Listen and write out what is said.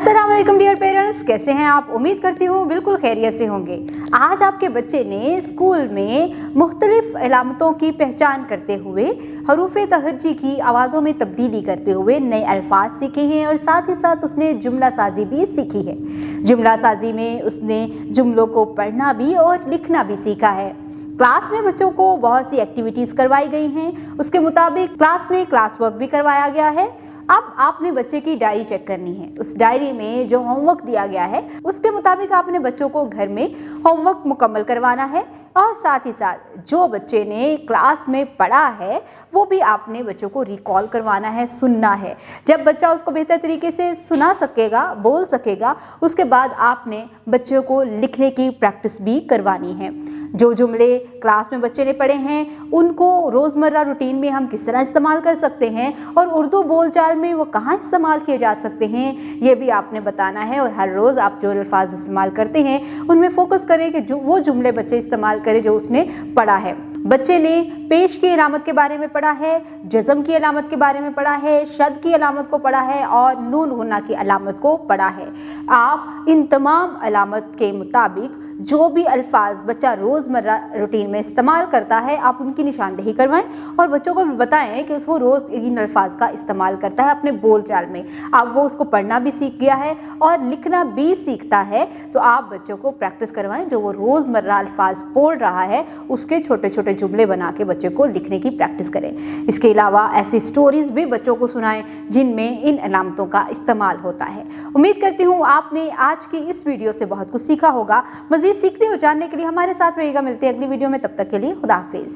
अस्सलाम वालेकुम dear parents, कैसे हैं आप? उम्मीद करती हूँ बिल्कुल खैरियत से होंगे। आज आपके बच्चे ने स्कूल में मुख्तलिफ अलामतों की पहचान करते हुए हरूफ तहज्जी की आवाज़ों में तब्दीली करते हुए नए अल्फाज सीखे हैं और साथ ही साथ उसने जुमला साजी भी सीखी है। जुमला साजी में उसने जुमलों को पढ़ना भी और लिखना भी सीखा है। क्लास में बच्चों को बहुत सी एक्टिविटीज़ करवाई गई हैं। उसके मुताबिक क्लास में क्लास वर्क भी करवाया गया है। अब आपने बच्चे की डायरी चेक करनी है। उस डायरी में जो होमवर्क दिया गया है उसके मुताबिक आपने बच्चों को घर में होमवर्क मुकम्मल करवाना है और साथ ही साथ जो बच्चे ने क्लास में पढ़ा है वो भी आपने बच्चों को रिकॉल करवाना है, सुनना है। जब बच्चा उसको बेहतर तरीके से सुना सकेगा, बोल सकेगा, उसके बाद आपने बच्चों को लिखने की प्रैक्टिस भी करवानी है। जो जुमले क्लास में बच्चे ने पढ़े हैं उनको रोज़मर्रा रूटीन में हम किस तरह इस्तेमाल कर सकते हैं और उर्दू बोलचाल में वो कहाँ इस्तेमाल किए जा सकते हैं, ये भी आपने बताना है। और हर रोज़ आप जो अल्फाज इस्तेमाल करते हैं उनमें फ़ोकस करें कि जो वो जुमले बच्चे इस्तेमाल करें जो उसने पढ़ा है। बच्चे ने पेश की अलामत के बारे में पढ़ा है, जज़म की अलामत के बारे में पढ़ा है, शद की अलामत को पढ़ा है और नून गुन्ना की अलामत को पढ़ा है। आप इन तमाम अलामत के मुताबिक जो भी अल्फाज बच्चा रोज़मर्रा रूटीन में इस्तेमाल करता है आप उनकी निशानदेही करवाएं और बच्चों को भी बताएं कि वो रोज़ इन अल्फाज का इस्तेमाल करता है अपने बोलचाल में। अब वो उसको पढ़ना भी सीख गया है और लिखना भी सीखता है, तो आप बच्चों को प्रैक्टिस करवाएं। जो वो रोज़मर्रा अल्फाज बोल रहा है उसके छोटे छोटे जुमले बना के बच्चे को लिखने की प्रैक्टिस करें। इसके अलावा ऐसी स्टोरीज़ भी बच्चों को सुनाएं जिनमें इन अलामतों का इस्तेमाल होता है। उम्मीद करती हूँ आपने आज की इस वीडियो से बहुत कुछ सीखा होगा। मज़ीद सीखते और जानने के लिए हमारे साथ रहिएगा। मिलते हैं अगली वीडियो में, तब तक के लिए खुदा हाफिज़।